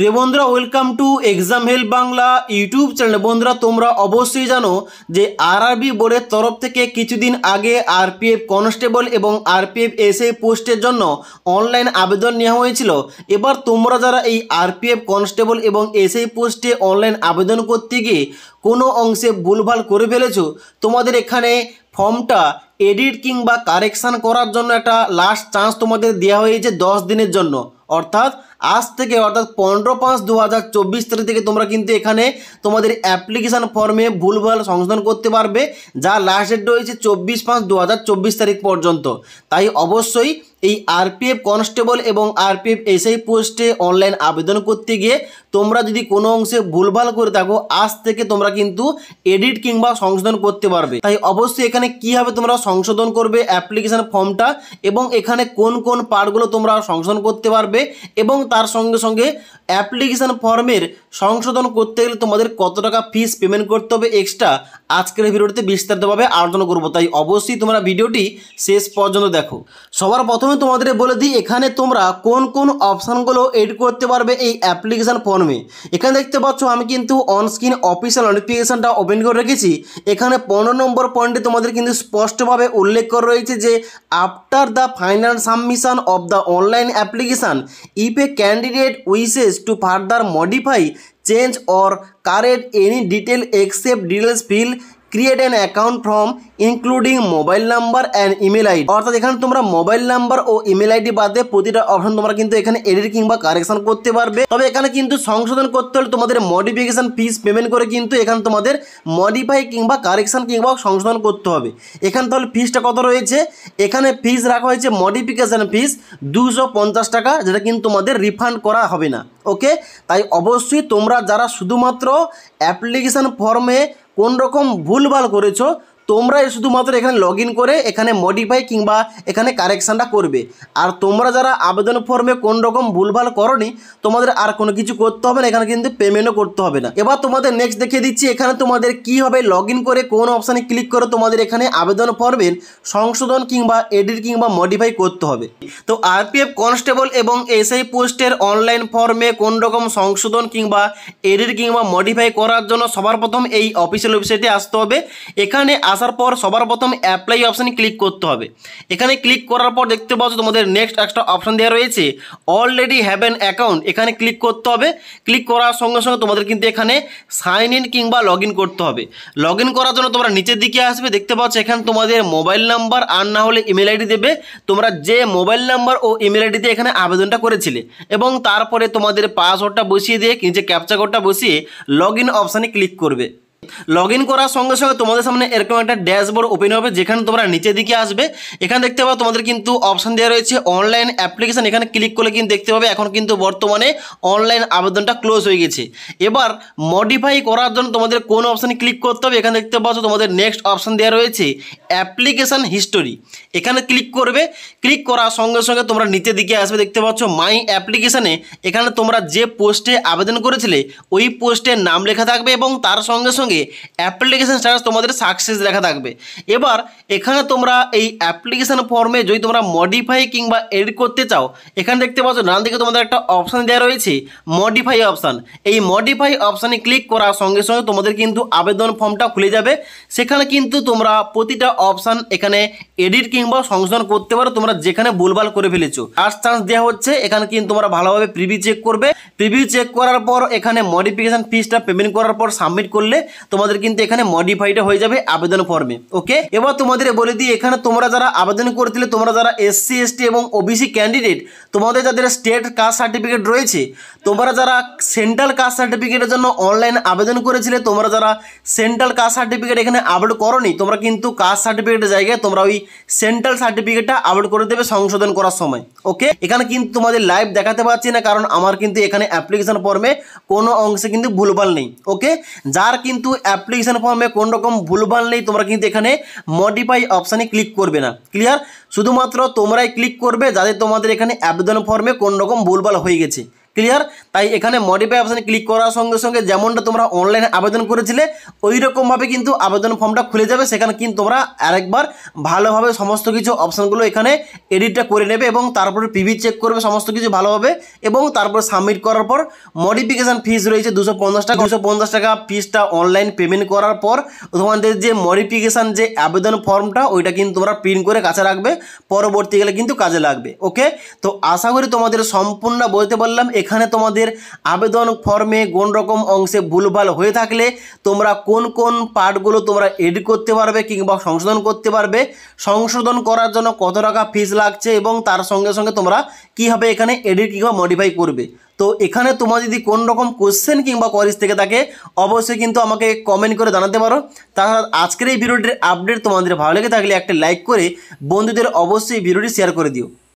প্রিয় বন্ধুরা, welcome to exam help Bangla YouTube channel. বন্ধুরা, তোমরা অবশ্যই জানো যে আরআরবি বোর্ডের তরফ থেকে কিছুদিন আগে আরপিএফ কনস্টেবল এবং আরপিএফ এসআই পোস্টের জন্য অনলাইন আবেদন নেওয়া হয়েছিল। এবার তোমরা যারা এই আরপিএফ কনস্টেবল এবং এসআই পোস্টে অনলাইন আবেদন করতে গিয়ে কোনো অংশে ভুলভাল করে ফেলেছো, তোমাদের এখানে ফর্মটা এডিট কিংবা কারেকশান করার জন্য একটা লাস্ট চান্স তোমাদের দেওয়া হয়েছে 10 দিনের জন্য। অর্থাৎ আজ থেকে অর্থাৎ 15/5/2024 তারিখ থেকে তোমরা কিন্তু এখানে তোমাদের অ্যাপ্লিকেশান ফর্মে ভুলভাল সংশোধন করতে পারবে, যা লাস্ট ডেট রয়েছে 24/5/2024 তারিখ পর্যন্ত। তাই অবশ্যই এই আরপিএফ কনস্টেবল এবং আরপিএফ এসআই পোস্টে অনলাইন আবেদন করতে গিয়ে তোমরা যদি কোনো অংশে ভুলভাল করে থাকো, আজ থেকে তোমরা কিন্তু এডিট কিংবা সংশোধন করতে পারবে। তাই অবশ্যই এখানে কীভাবে তোমরা সংশোধন করবে অ্যাপ্লিকেশান ফর্মটা এবং এখানে কোন কোন পার্টগুলো তোমরা সংশোধন করতে পারবে এবং তার সঙ্গে সঙ্গে অ্যাপ্লিকেশান ফর্মের সংশোধন করতে গেলে তোমাদের কত টাকা ফিস পেমেন্ট করতে হবে এক্সট্রা, আজকের ভিডিওটিতে বিস্তারিতভাবে আলোচনা করবো। তাই অবশ্যই তোমরা ভিডিওটি শেষ পর্যন্ত দেখো। সবার প্রথমে তোমাদের বলে দিই এখানে তোমরা কোন কোন অপশানগুলো এড করতে পারবে এই অ্যাপ্লিকেশান ফর্মে। এখানে দেখতে পাচ্ছ আমি কিন্তু অনস্ক্রিন অফিসিয়াল নোটিফিকেশানটা ওপেন করে রেখেছি। এখানে 15 নম্বর পয়েন্টে তোমাদের কিন্তু স্পষ্টভাবে উল্লেখ করা রয়েছে যে after the final submission of the online application if A candidate wishes to further modify, change or correct any detail except details feel create an account from including mobile number and email ID. অর্থাৎ এখানে তোমরা mobile number ও email ID বাদে প্রতিটা option তোমরা কিন্তু এখানে edit কিংবা correction করতে পারবে। তবে এখানে কিন্তু সংশোধন করতে হলে তোমাদের মডিফিকেশান ফিস পেমেন্ট করে কিন্তু এখানে তোমাদের মডিফাই কিংবা কারেকশন কিংবা সংশোধন করতে হবে। এখানে তাহলে ফিসটা কত রয়েছে? এখানে ফিস রাখা হয়েছে মডিফিকেশান ফিস 250 টাকা, যেটা কিন্তু তোমাদের রিফান্ড করা হবে না। ওকে, তাই অবশ্যই তোমরা যারা শুধুমাত্র অ্যাপ্লিকেশান ফর্মে কোন রকম ভুলভাল করেছো, তোমরা শুধুমাত্র এখানে লগ ইন করে এখানে মডিফাই কিংবা এখানে কারেকশানটা করবে। আর তোমরা যারা আবেদন ফর্মে কোন রকম ভুলভাল করনি, তোমাদের আর কোনো কিছু করতে হবে না, এখানে কিন্তু পেমেন্টও করতে হবে না। এবার তোমাদের নেক্সট দেখিয়ে দিচ্ছি এখানে তোমাদের কীভাবে লগ ইন করে কোন অপশানে ক্লিক করে তোমাদের এখানে আবেদন ফর্মের সংশোধন কিংবা এডিট কিংবা মডিফাই করতে হবে। তো আরপিএফ কনস্টেবল এবং এসআই পোস্টের অনলাইন ফর্মে কোন রকম সংশোধন কিংবা এডিট কিংবা মডিফাই করার জন্য সবার প্রথম এই অফিসিয়াল ওয়েবসাইটে আসতে হবে। এখানে আসার পর সবার প্রথম অ্যাপ্লাই অপশানে ক্লিক করতে হবে। এখানে ক্লিক করার পর দেখতে পাচ্ছ তোমাদের নেক্সট একটা অপশান দেওয়া রয়েছে অলরেডি হ্যাভ অ্যান অ্যাকাউন্ট। এখানে ক্লিক করতে হবে। ক্লিক করার সঙ্গে সঙ্গে তোমাদের কিন্তু এখানে সাইন ইন কিংবা লগ ইন করতে হবে। লগ ইন করার জন্য তোমরা নিচের দিকে আসবে, দেখতে পাচ্ছ এখানে তোমাদের মোবাইল নাম্বার আর না হলে ইমেল আইডি দেবে। তোমরা যে মোবাইল নাম্বার ও ইমেল আইডি দিয়ে এখানে আবেদনটা করেছিলে এবং তারপরে তোমাদের পাসওয়ার্ডটা বসিয়ে দিয়ে নিচে ক্যাপচা কোডটা বসিয়ে লগ ইন অপশানে ক্লিক করবে। লগ ইন করার সঙ্গে সঙ্গে তোমাদের সামনে এরকম একটা ড্যাশবোর্ড ওপেন হবে, যেখানে তোমরা নিচের দিকে আসবে। এখানে দেখতে পাবো তোমাদের কিন্তু অপশান দেওয়া রয়েছে অনলাইন অ্যাপ্লিকেশান। এখানে ক্লিক করলে কিন্তু দেখতে পাবে এখন কিন্তু বর্তমানে অনলাইন আবেদনটা ক্লোজ হয়ে গেছে। এবার মডিফাই করার জন্য তোমাদের কোন অপশানে ক্লিক করতে হবে? এখানে দেখতে পাচ্ছ তোমাদের নেক্সট অপশান দেওয়া রয়েছে অ্যাপ্লিকেশান হিস্টোরি। এখানে ক্লিক করবে। ক্লিক করার সঙ্গে সঙ্গে তোমরা নিচের দিকে আসবে, দেখতে পাচ্ছ মাই অ্যাপ্লিকেশানে এখানে তোমরা যে পোস্টে আবেদন করেছিলে ওই পোস্টের নাম লেখা থাকবে এবং তার সঙ্গে সঙ্গে অ্যাপ্লিকেশন স্ট্যাটাস তোমাদের সাকসেস লেখা থাকবে। এবার এখানে তোমরা এই অ্যাপ্লিকেশন ফর্মে যদি তোমরা মডিফাই কিংবা এডিট করতে চাও, এখানে দেখতে পাচ্ছ ডান দিকে তোমাদের একটা অপশান দেওয়া রয়েছে মডিফাই অপশান। এই মডিফাই অপশানে ক্লিক করার সঙ্গে সঙ্গে তোমাদের কিন্তু আবেদন ফর্মটা খুলে যাবে। সেখানে কিন্তু তোমরা প্রতিটা অপশান এখানে এডিট কিংবা সংশোধন করতে পারো, তোমরা যেখানে ভুলভাল করে ফেলেছো। লাস্ট চান্স দেওয়া হচ্ছে, এখানে কিন্তু তোমরা ভালোভাবে প্রিভিউ চেক করবে। প্রিভিউ চেক করার পর এখানে মডিফিকেশন ফিসটা পেমেন্ট করার পর সাবমিট করলে তোমাদের কিন্তু এখানে মডিফাইটা হয়ে যাবে আবেদন ফর্মে। ওকে, এবার তোমাদের বলে দিই এখানে তোমরা যারা আবেদন করেছিলে, তোমরা যারা এসসি এসটি এবং ওবিসি ক্যান্ডিডেট, তোমাদের যাদের স্টেট কাস্ট সার্টিফিকেট রয়েছে, তোমরা যারা সেন্ট্রাল কাস্ট সার্টিফিকেটের জন্য অনলাইন আবেদন করেছিলে, তোমরা যারা সেন্ট্রাল কাস্ট সার্টিফিকেট এখানে আপলোড করোনি, তোমরা কিন্তু কাস্ট সার্টিফিকেটের জায়গায় তোমরা ওই সেন্ট্রাল সার্টিফিকেটটা আপলোড করে দেবে সংশোধন করার সময়। ওকে, এখানে কিন্তু তোমাদের লাইভ দেখাতে পারছি না, কারণ আমার কিন্তু এখানে অ্যাপ্লিকেশন ফর্মে কোনো অংশে কিন্তু ভুলভাল নেই। ওকে, যার কিন্তু অ্যাপ্লিকেশন ফর্মে কোন রকম ভুলভাল নেই, তোমরা কিন্তু এখানে মডিফাই অপশানে ক্লিক করবে না। ক্লিয়ার? শুধুমাত্র তোমরাই ক্লিক করবে যাদের তোমাদের এখানে আবেদন ফর্মে কোন রকম ভুলভাল হয়ে গেছে। ক্লিয়ার? তাই এখানে মডিফাই অপশানে ক্লিক করার সঙ্গে সঙ্গে যেমনটা তোমরা অনলাইনে আবেদন করেছিলে ওই রকমভাবে কিন্তু আবেদন ফর্মটা খুলে যাবে। সেখানে কিন্তু তোমরা আরেকবার ভালোভাবে সমস্ত কিছু অপশানগুলো এখানে এডিটটা করে নেবে এবং তারপরে পিভি চেক করবে সমস্ত কিছু ভালোভাবে, এবং তারপর সাবমিট করার পর মডিফিকেশান ফিস রয়েছে 250 টাকা। 250 টাকা ফিসটা অনলাইন পেমেন্ট করার পর তোমাদের যে মডিফিকেশান যে আবেদন ফর্মটা ওইটা কিন্তু তোমরা প্রিন্ট করে কাছে রাখবে, পরবর্তীকালে কিন্তু কাজে লাগবে। ওকে, তো আশা করি তোমাদের সম্পূর্ণ বলতে পারলাম। এখানে তোমাদের আবেদন ফর্মে কোন রকম অংশে ভুলভাল হয়ে থাকলে তোমরা কোন কোন পার্টগুলো তোমরা এডিট করতে পারবে কিংবা সংশোধন করতে পারবে, সংশোধন করার জন্য কত টাকা ফিস লাগছে, এবং তার সঙ্গে সঙ্গে তোমরা কীভাবে এখানে এডিট কিংবা মডিফাই করবে। তো এখানে তোমার যদি কোন রকম কোশ্চেন কিংবা কোয়ারিজ থেকে থাকে অবশ্যই কিন্তু আমাকে কমেন্ট করে জানাতে পারো। তাছাড়া আজকের এই ভিডিওটির আপডেট তোমাদের ভালো লেগে থাকলে একটা লাইক করে বন্ধুদের অবশ্যই ভিডিওটি শেয়ার করে দিও।